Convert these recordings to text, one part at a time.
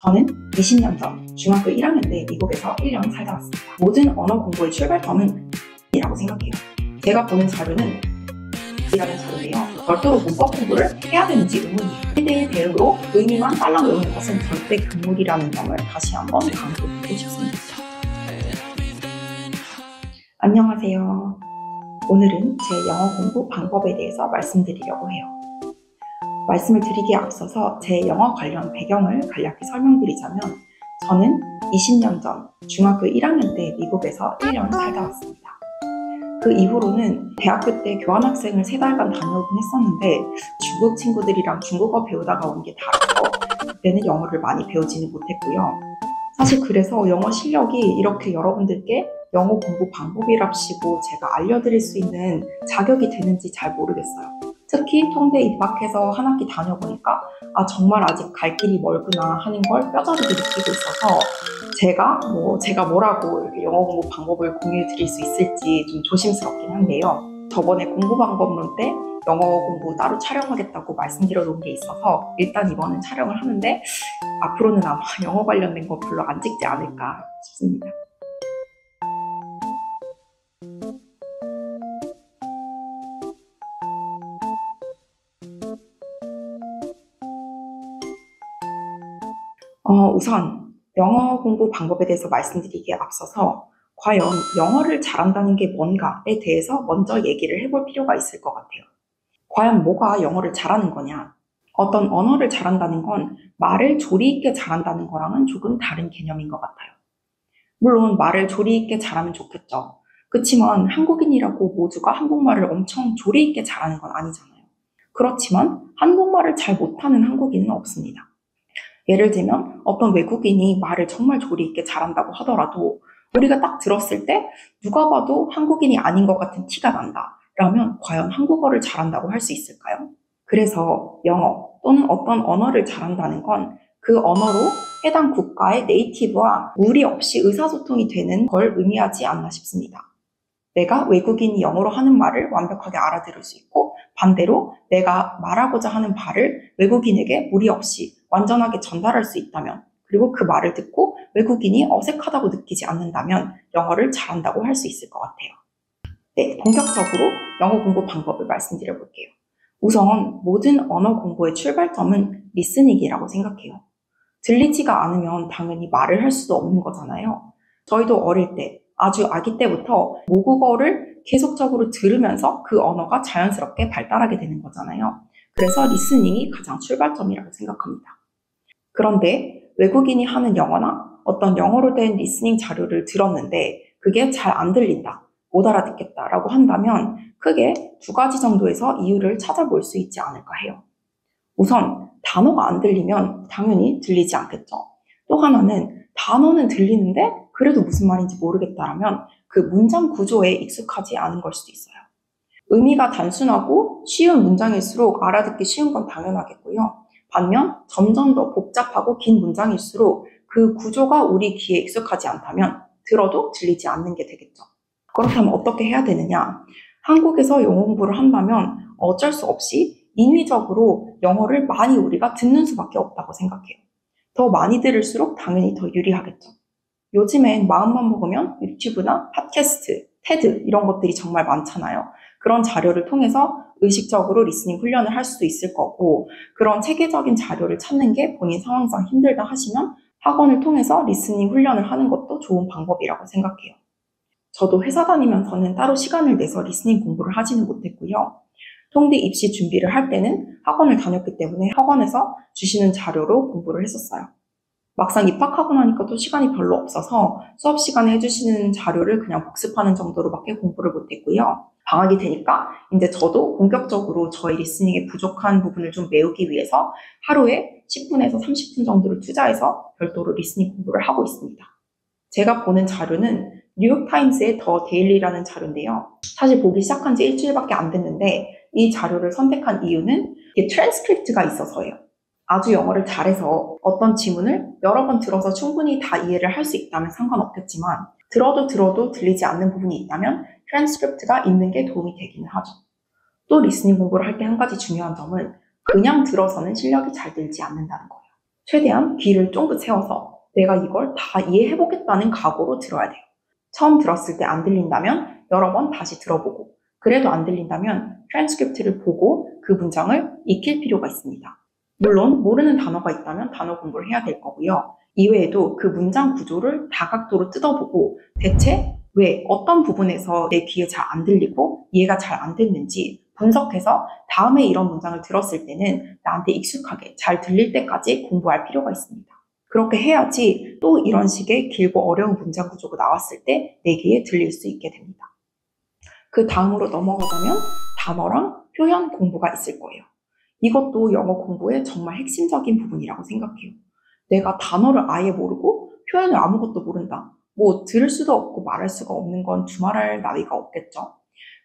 저는 20년 전 중학교 1학년 때 미국에서 1년 살다 왔습니다. 모든 언어 공부의 출발점은 이라고 생각해요. 제가 보는 자료는 이라는 자료인데요. 별도로 문법 공부를 해야 되는지 의문이에요. 세대의 대응으로 의미만 딸랑 외우는 것은 절대 금물이라는 점을 다시 한번 강조드리고 싶습니다. 안녕하세요. 오늘은 제 영어 공부 방법에 대해서 말씀드리려고 해요. 말씀을 드리기에 앞서서 제 영어 관련 배경을 간략히 설명드리자면 저는 20년 전 중학교 1학년 때 미국에서 1년 살다 왔습니다. 그 이후로는 대학교 때 교환학생을 3달간 다녀오긴 했었는데 중국 친구들이랑 중국어 배우다가 온 게 다라서 그때는 영어를 많이 배우지는 못했고요. 사실 그래서 영어 실력이 이렇게 여러분들께 영어 공부 방법이랍시고 제가 알려드릴 수 있는 자격이 되는지 잘 모르겠어요. 특히 통대 입학해서 한 학기 다녀보니까 정말 아직 갈 길이 멀구나 하는 걸 뼈저리게 느끼고 있어서 제가 뭐라고 이렇게 영어 공부 방법을 공유해 드릴 수 있을지 좀 조심스럽긴 한데요. 저번에 공부 방법론 때 영어 공부 따로 촬영하겠다고 말씀드려 놓은 게 있어서 일단 이번엔 촬영을 하는데 앞으로는 아마 영어 관련된 거 별로 안 찍지 않을까 싶습니다. 우선 영어 공부 방법에 대해서 말씀드리기에 앞서서 과연 영어를 잘한다는 게 뭔가에 대해서 먼저 얘기를 해볼 필요가 있을 것 같아요. 과연 뭐가 영어를 잘하는 거냐? 어떤 언어를 잘한다는 건 말을 조리 있게 잘한다는 거랑은 조금 다른 개념인 것 같아요. 물론 말을 조리 있게 잘하면 좋겠죠. 그렇지만 한국인이라고 모두가 한국말을 엄청 조리 있게 잘하는 건 아니잖아요. 그렇지만 한국말을 잘 못하는 한국인은 없습니다. 예를 들면 어떤 외국인이 말을 정말 조리 있게 잘한다고 하더라도 우리가 딱 들었을 때 누가 봐도 한국인이 아닌 것 같은 티가 난다 라면 과연 한국어를 잘한다고 할 수 있을까요? 그래서 영어 또는 어떤 언어를 잘한다는 건 그 언어로 해당 국가의 네이티브와 무리 없이 의사소통이 되는 걸 의미하지 않나 싶습니다. 내가 외국인이 영어로 하는 말을 완벽하게 알아들을 수 있고 반대로 내가 말하고자 하는 바를 외국인에게 무리 없이 완전하게 전달할 수 있다면 그리고 그 말을 듣고 외국인이 어색하다고 느끼지 않는다면 영어를 잘한다고 할 수 있을 것 같아요. 네, 본격적으로 영어 공부 방법을 말씀드려 볼게요. 우선 모든 언어 공부의 출발점은 리스닝이라고 생각해요. 들리지가 않으면 당연히 말을 할 수도 없는 거잖아요. 저희도 어릴 때 아주 아기 때부터 모국어를 계속적으로 들으면서 그 언어가 자연스럽게 발달하게 되는 거잖아요. 그래서 리스닝이 가장 출발점이라고 생각합니다. 그런데 외국인이 하는 영어나 어떤 영어로 된 리스닝 자료를 들었는데 그게 잘 안 들린다, 못 알아듣겠다라고 한다면 크게 2가지 정도에서 이유를 찾아볼 수 있지 않을까 해요. 우선 단어가 안 들리면 당연히 들리지 않겠죠. 또 하나는 단어는 들리는데 그래도 무슨 말인지 모르겠다라면 그 문장 구조에 익숙하지 않은 걸 수도 있어요. 의미가 단순하고 쉬운 문장일수록 알아듣기 쉬운 건 당연하겠고요. 반면 점점 더 복잡하고 긴 문장일수록 그 구조가 우리 귀에 익숙하지 않다면 들어도 들리지 않는 게 되겠죠. 그렇다면 어떻게 해야 되느냐? 한국에서 영어 공부를 한다면 어쩔 수 없이 인위적으로 영어를 많이 우리가 듣는 수밖에 없다고 생각해요. 더 많이 들을수록 당연히 더 유리하겠죠. 요즘엔 마음만 먹으면 유튜브나 팟캐스트, 테드 이런 것들이 정말 많잖아요. 그런 자료를 통해서 의식적으로 리스닝 훈련을 할 수도 있을 거고 그런 체계적인 자료를 찾는 게 본인 상황상 힘들다 하시면 학원을 통해서 리스닝 훈련을 하는 것도 좋은 방법이라고 생각해요. 저도 회사 다니면서는 따로 시간을 내서 리스닝 공부를 하지는 못했고요. 통대 입시 준비를 할 때는 학원을 다녔기 때문에 학원에서 주시는 자료로 공부를 했었어요. 막상 입학하고 나니까 또 시간이 별로 없어서 수업 시간에 해주시는 자료를 그냥 복습하는 정도로밖에 공부를 못했고요. 방학이 되니까 이제 저도 본격적으로 저희 리스닝에 부족한 부분을 좀 메우기 위해서 하루에 10분에서 30분 정도를 투자해서 별도로 리스닝 공부를 하고 있습니다. 제가 보는 자료는 뉴욕타임스의 더 데일리라는 자료인데요. 사실 보기 시작한 지 일주일밖에 안 됐는데 이 자료를 선택한 이유는 이게 트랜스크립트가 있어서예요. 아주 영어를 잘해서 어떤 지문을 여러 번 들어서 충분히 다 이해를 할 수 있다면 상관없겠지만 들어도 들리지 않는 부분이 있다면 트랜스크립트가 있는 게 도움이 되기는 하죠. 또 리스닝 공부를 할 때 한 가지 중요한 점은 그냥 들어서는 실력이 잘 늘지 않는다는 거예요. 최대한 귀를 쫑긋 세워서 내가 이걸 다 이해해보겠다는 각오로 들어야 돼요. 처음 들었을 때 안 들린다면 여러 번 다시 들어보고, 그래도 안 들린다면 트랜스크립트를 보고 그 문장을 익힐 필요가 있습니다. 물론 모르는 단어가 있다면 단어 공부를 해야 될 거고요. 이외에도 그 문장 구조를 다각도로 뜯어보고 대체 왜 어떤 부분에서 내 귀에 잘 안 들리고 이해가 잘 안 됐는지 분석해서 다음에 이런 문장을 들었을 때는 나한테 익숙하게 잘 들릴 때까지 공부할 필요가 있습니다. 그렇게 해야지 또 이런 식의 길고 어려운 문장 구조가 나왔을 때 내 귀에 들릴 수 있게 됩니다. 그 다음으로 넘어가자면 단어랑 표현 공부가 있을 거예요. 이것도 영어 공부의 정말 핵심적인 부분이라고 생각해요. 내가 단어를 아예 모르고 표현을 아무것도 모른다. 뭐 들을 수도 없고 말할 수가 없는 건 두말할 나위가 없겠죠.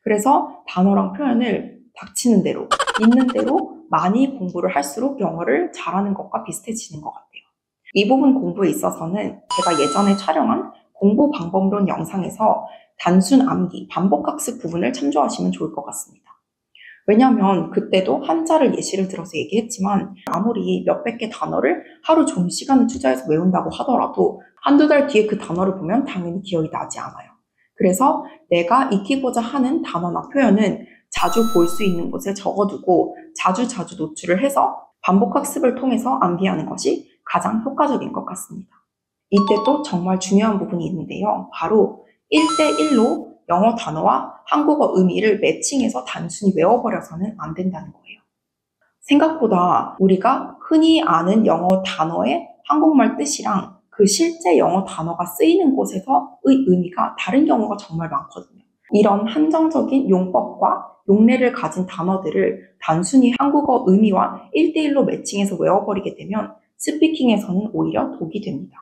그래서 단어랑 표현을 닥치는 대로, 있는 대로 많이 공부를 할수록 영어를 잘하는 것과 비슷해지는 것 같아요. 이 부분 공부에 있어서는 제가 예전에 촬영한 공부 방법론 영상에서 단순 암기, 반복학습 부분을 참조하시면 좋을 것 같습니다. 왜냐하면 그때도 한자를 예시를 들어서 얘기했지만 아무리 몇백 개 단어를 하루 종일 시간을 투자해서 외운다고 하더라도 한두 달 뒤에 그 단어를 보면 당연히 기억이 나지 않아요. 그래서 내가 익히고자 하는 단어나 표현은 자주 볼 수 있는 곳에 적어두고 자주 노출을 해서 반복학습을 통해서 암기하는 것이 가장 효과적인 것 같습니다. 이때 또 정말 중요한 부분이 있는데요. 바로 1대1로 영어 단어와 한국어 의미를 매칭해서 단순히 외워버려서는 안 된다는 거예요. 생각보다 우리가 흔히 아는 영어 단어의 한국말 뜻이랑 그 실제 영어 단어가 쓰이는 곳에서의 의미가 다른 경우가 정말 많거든요. 이런 한정적인 용법과 용례를 가진 단어들을 단순히 한국어 의미와 1대1로 매칭해서 외워버리게 되면 스피킹에서는 오히려 독이 됩니다.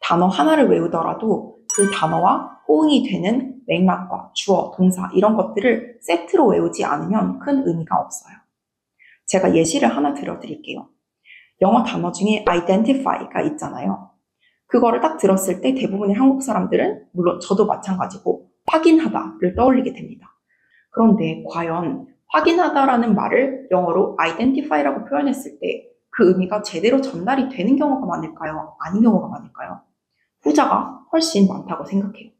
단어 하나를 외우더라도 그 단어와 호응이 되는 맥락과 주어, 동사 이런 것들을 세트로 외우지 않으면 큰 의미가 없어요. 제가 예시를 하나 들어드릴게요. 영어 단어 중에 identify가 있잖아요. 그거를 딱 들었을 때 대부분의 한국 사람들은, 물론 저도 마찬가지고, 확인하다를 떠올리게 됩니다. 그런데 과연 확인하다라는 말을 영어로 identify라고 표현했을 때 그 의미가 제대로 전달이 되는 경우가 많을까요? 아닌 경우가 많을까요? 후자가 훨씬 많다고 생각해요.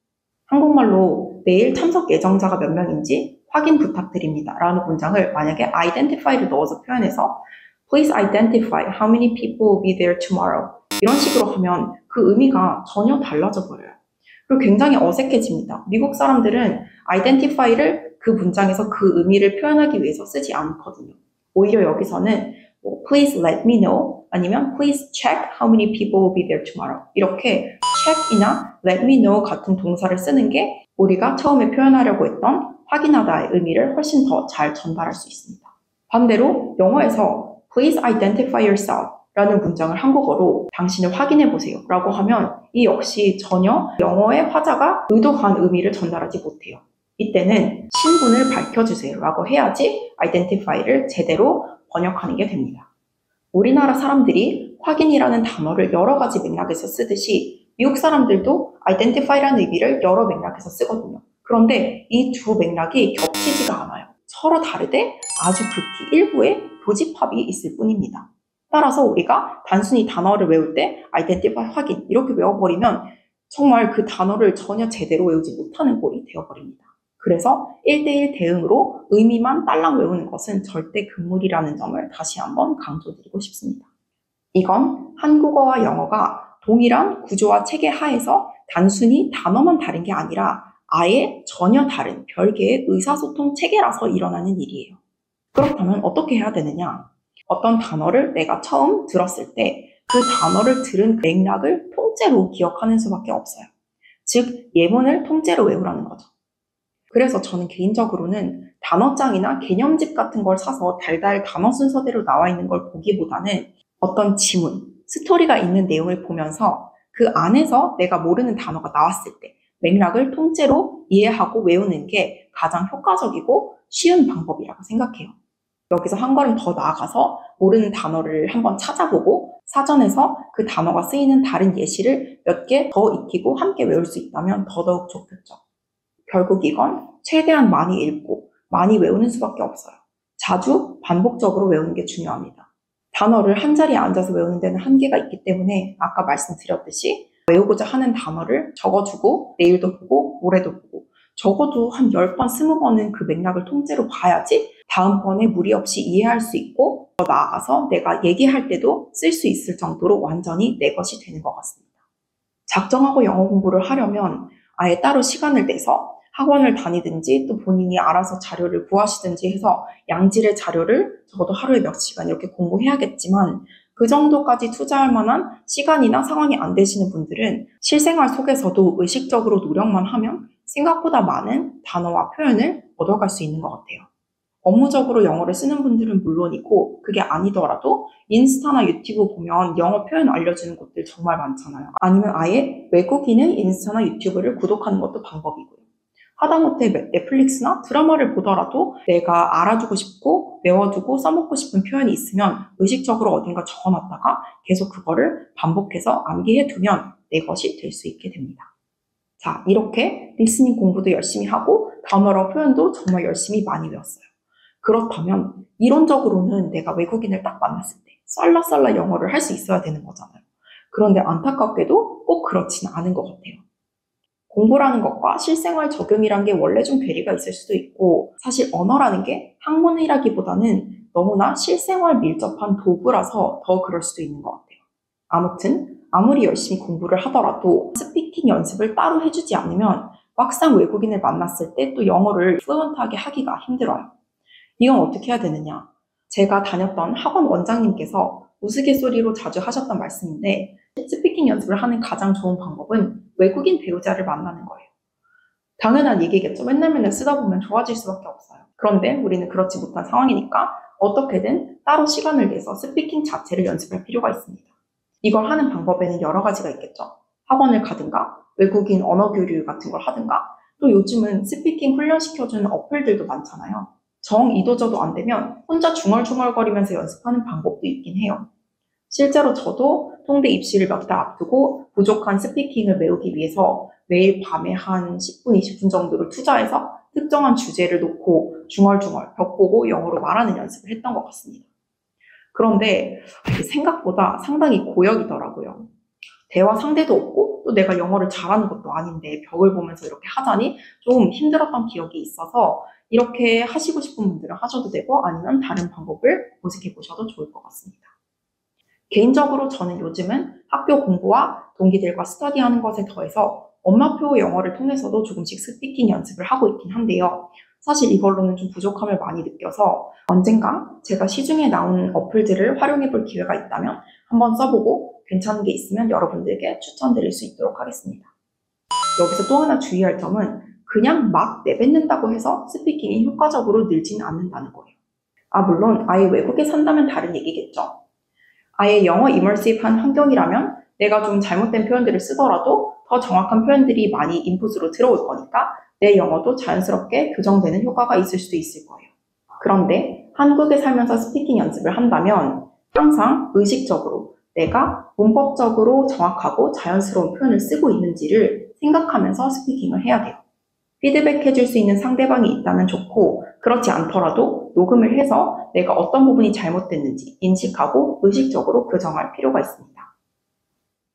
한국말로 내일 참석 예정자가 몇 명인지 확인 부탁드립니다 라는 문장을 만약에 identify를 넣어서 표현해서 Please identify how many people will be there tomorrow 이런 식으로 하면 그 의미가 전혀 달라져 버려요. 그리고 굉장히 어색해집니다. 미국 사람들은 identify를 그 문장에서 그 의미를 표현하기 위해서 쓰지 않거든요. 오히려 여기서는 Please let me know 아니면 Please check how many people will be there tomorrow 이렇게 check이나 let me know 같은 동사를 쓰는 게 우리가 처음에 표현하려고 했던 확인하다의 의미를 훨씬 더 잘 전달할 수 있습니다. 반대로 영어에서 Please identify yourself 라는 문장을 한국어로 당신을 확인해 보세요 라고 하면 이 역시 전혀 영어의 화자가 의도한 의미를 전달하지 못해요. 이때는 신분을 밝혀주세요 라고 해야지 identify를 제대로 번역하는 게 됩니다. 우리나라 사람들이 확인이라는 단어를 여러 가지 맥락에서 쓰듯이 미국 사람들도 identify라는 의미를 여러 맥락에서 쓰거든요. 그런데 이 두 맥락이 겹치지가 않아요. 서로 다르되 아주 극히 일부의 교집합이 있을 뿐입니다. 따라서 우리가 단순히 단어를 외울 때 identify 확인 이렇게 외워버리면 정말 그 단어를 전혀 제대로 외우지 못하는 꼴이 되어버립니다. 그래서 1대1 대응으로 의미만 딸랑 외우는 것은 절대 금물이라는 점을 다시 한번 강조드리고 싶습니다. 이건 한국어와 영어가 동일한 구조와 체계 하에서 단순히 단어만 다른 게 아니라 아예 전혀 다른 별개의 의사소통 체계라서 일어나는 일이에요. 그렇다면 어떻게 해야 되느냐? 어떤 단어를 내가 처음 들었을 때 그 단어를 들은 맥락을 통째로 기억하는 수밖에 없어요. 즉, 예문을 통째로 외우라는 거죠. 그래서 저는 개인적으로는 단어장이나 개념집 같은 걸 사서 달달 단어 순서대로 나와 있는 걸 보기보다는 어떤 지문, 스토리가 있는 내용을 보면서 그 안에서 내가 모르는 단어가 나왔을 때 맥락을 통째로 이해하고 외우는 게 가장 효과적이고 쉬운 방법이라고 생각해요. 여기서 한 걸음 더 나아가서 모르는 단어를 한번 찾아보고 사전에서 그 단어가 쓰이는 다른 예시를 몇 개 더 익히고 함께 외울 수 있다면 더더욱 좋겠죠. 결국 이건 최대한 많이 읽고 많이 외우는 수밖에 없어요. 자주 반복적으로 외우는 게 중요합니다. 단어를 한 자리에 앉아서 외우는 데는 한계가 있기 때문에 아까 말씀드렸듯이 외우고자 하는 단어를 적어주고 내일도 보고 모레도 보고 적어도 한 10번, 20번은 그 맥락을 통째로 봐야지 다음번에 무리 없이 이해할 수 있고 더 나아가서 내가 얘기할 때도 쓸 수 있을 정도로 완전히 내 것이 되는 것 같습니다. 작정하고 영어 공부를 하려면 아예 따로 시간을 내서 학원을 다니든지 또 본인이 알아서 자료를 구하시든지 해서 양질의 자료를 적어도 하루에 몇 시간 이렇게 공부해야겠지만 그 정도까지 투자할 만한 시간이나 상황이 안 되시는 분들은 실생활 속에서도 의식적으로 노력만 하면 생각보다 많은 단어와 표현을 얻어갈 수 있는 것 같아요. 업무적으로 영어를 쓰는 분들은 물론이고 그게 아니더라도 인스타나 유튜브 보면 영어 표현 알려주는 곳들 정말 많잖아요. 아니면 아예 외국인은 인스타나 유튜브를 구독하는 것도 방법이고요. 하다못해 넷플릭스나 드라마를 보더라도 내가 알아두고 싶고 외워두고 써먹고 싶은 표현이 있으면 의식적으로 어딘가 적어놨다가 계속 그거를 반복해서 암기해두면 내 것이 될 수 있게 됩니다. 자, 이렇게 리스닝 공부도 열심히 하고 단어랑 표현도 정말 열심히 많이 외웠어요. 그렇다면 이론적으로는 내가 외국인을 딱 만났을 때 썰라썰라 영어를 할 수 있어야 되는 거잖아요. 그런데 안타깝게도 꼭 그렇지는 않은 것 같아요. 공부라는 것과 실생활 적용이란 게 원래 좀 괴리가 있을 수도 있고 사실 언어라는 게 학문이라기보다는 너무나 실생활 밀접한 도구라서 더 그럴 수도 있는 것 같아요. 아무튼 아무리 열심히 공부를 하더라도 스피킹 연습을 따로 해주지 않으면 막상 외국인을 만났을 때 또 영어를 플루언트하게 하기가 힘들어요. 이건 어떻게 해야 되느냐? 제가 다녔던 학원 원장님께서 우스갯소리로 자주 하셨던 말씀인데 스피킹 연습을 하는 가장 좋은 방법은 외국인 배우자를 만나는 거예요. 당연한 얘기겠죠. 맨날 쓰다 보면 좋아질 수밖에 없어요. 그런데 우리는 그렇지 못한 상황이니까 어떻게든 따로 시간을 내서 스피킹 자체를 연습할 필요가 있습니다. 이걸 하는 방법에는 여러 가지가 있겠죠. 학원을 가든가 외국인 언어 교류 같은 걸 하든가 또 요즘은 스피킹 훈련시켜주는 어플들도 많잖아요. 정 이도저도 안 되면 혼자 중얼중얼거리면서 연습하는 방법도 있긴 해요. 실제로 저도 통대 입시를 몇 달 앞두고 부족한 스피킹을 메우기 위해서 매일 밤에 한 10분, 20분 정도를 투자해서 특정한 주제를 놓고 중얼중얼 벽 보고 영어로 말하는 연습을 했던 것 같습니다. 그런데 이게 생각보다 상당히 고역이더라고요. 대화 상대도 없고 또 내가 영어를 잘하는 것도 아닌데 벽을 보면서 이렇게 하자니 좀 힘들었던 기억이 있어서 이렇게 하시고 싶은 분들은 하셔도 되고 아니면 다른 방법을 모색해 보셔도 좋을 것 같습니다. 개인적으로 저는 요즘은 학교 공부와 동기들과 스터디하는 것에 더해서 엄마표 영어를 통해서도 조금씩 스피킹 연습을 하고 있긴 한데요. 사실 이걸로는 좀 부족함을 많이 느껴서 언젠가 제가 시중에 나온 어플들을 활용해 볼 기회가 있다면 한번 써보고 괜찮은 게 있으면 여러분들께 추천드릴 수 있도록 하겠습니다. 여기서 또 하나 주의할 점은 그냥 막 내뱉는다고 해서 스피킹이 효과적으로 늘지는 않는다는 거예요. 물론 아예 외국에 산다면 다른 얘기겠죠. 아예 영어 이머시브한 환경이라면 내가 좀 잘못된 표현들을 쓰더라도 더 정확한 표현들이 많이 인풋으로 들어올 거니까 내 영어도 자연스럽게 교정되는 효과가 있을 수도 있을 거예요. 그런데 한국에 살면서 스피킹 연습을 한다면 항상 의식적으로 내가 문법적으로 정확하고 자연스러운 표현을 쓰고 있는지를 생각하면서 스피킹을 해야 돼요. 피드백 해줄 수 있는 상대방이 있다면 좋고 그렇지 않더라도 녹음을 해서 내가 어떤 부분이 잘못됐는지 인식하고 의식적으로 교정할 필요가 있습니다.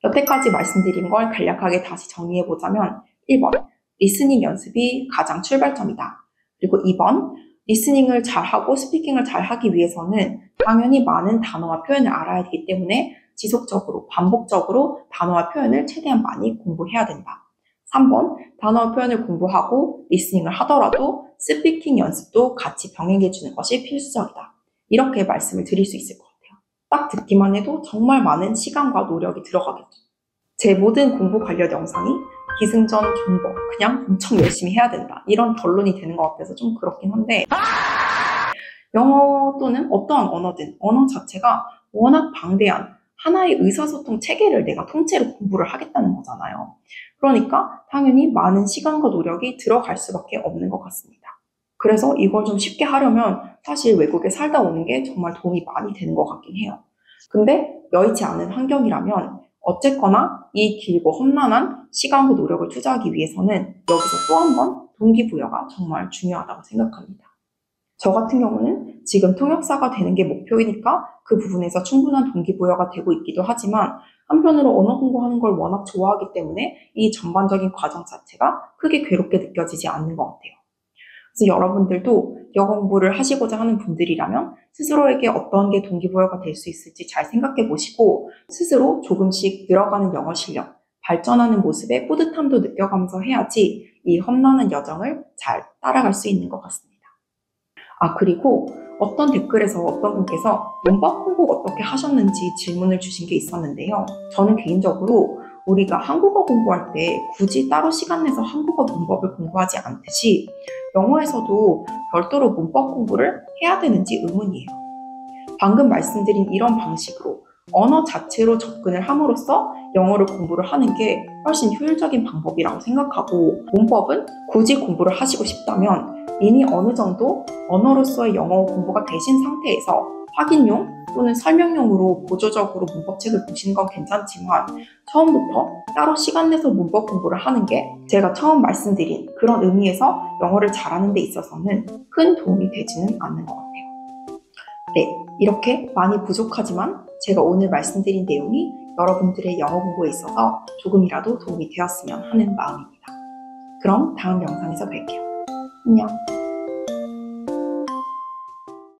여태까지 말씀드린 걸 간략하게 다시 정리해보자면 1번, 리스닝 연습이 가장 출발점이다. 그리고 2번, 리스닝을 잘하고 스피킹을 잘하기 위해서는 당연히 많은 단어와 표현을 알아야 되기 때문에 지속적으로 반복적으로 단어와 표현을 최대한 많이 공부해야 된다. 3번, 단어와 표현을 공부하고 리스닝을 하더라도 스피킹 연습도 같이 병행해주는 것이 필수적이다. 이렇게 말씀을 드릴 수 있을 것 같아요. 딱 듣기만 해도 정말 많은 시간과 노력이 들어가겠죠. 제 모든 공부 관련 영상이 기승전 존버, 그냥 엄청 열심히 해야 된다. 이런 결론이 되는 것 같아서 좀 그렇긴 한데 영어 또는 어떠한 언어든 언어 자체가 워낙 방대한 하나의 의사소통 체계를 내가 통째로 공부를 하겠다는 거잖아요. 그러니까 당연히 많은 시간과 노력이 들어갈 수밖에 없는 것 같습니다. 그래서 이걸 좀 쉽게 하려면 사실 외국에 살다 오는 게 정말 도움이 많이 되는 것 같긴 해요. 근데 여의치 않은 환경이라면 어쨌거나 이 길고 험난한 시간과 노력을 투자하기 위해서는 여기서 또 한 번 동기부여가 정말 중요하다고 생각합니다. 저 같은 경우는 지금 통역사가 되는 게 목표이니까 그 부분에서 충분한 동기부여가 되고 있기도 하지만 한편으로 언어 공부하는 걸 워낙 좋아하기 때문에 이 전반적인 과정 자체가 크게 괴롭게 느껴지지 않는 것 같아요. 그래서 여러분들도 영어 공부를 하시고자 하는 분들이라면 스스로에게 어떤 게 동기부여가 될 수 있을지 잘 생각해 보시고 스스로 조금씩 늘어가는 영어 실력, 발전하는 모습에 뿌듯함도 느껴가면서 해야지 이 험난한 여정을 잘 따라갈 수 있는 것 같습니다. 그리고 어떤 댓글에서 어떤 분께서 문법 공부 어떻게 하셨는지 질문을 주신 게 있었는데요. 저는 개인적으로 우리가 한국어 공부할 때 굳이 따로 시간 내서 한국어 문법을 공부하지 않듯이 영어에서도 별도로 문법 공부를 해야 되는지 의문이에요. 방금 말씀드린 이런 방식으로 언어 자체로 접근을 함으로써 영어를 공부를 하는 게 훨씬 효율적인 방법이라고 생각하고 문법은 굳이 공부를 하시고 싶다면 이미 어느 정도 언어로서의 영어 공부가 되신 상태에서 확인용 또는 설명용으로 보조적으로 문법책을 보시는 건 괜찮지만 처음부터 따로 시간 내서 문법 공부를 하는 게 제가 처음 말씀드린 그런 의미에서 영어를 잘하는 데 있어서는 큰 도움이 되지는 않는 것 같아요. 네, 이렇게 많이 부족하지만 제가 오늘 말씀드린 내용이 여러분들의 영어 공부에 있어서 조금이라도 도움이 되었으면 하는 마음입니다. 그럼 다음 영상에서 뵐게요. 안녕.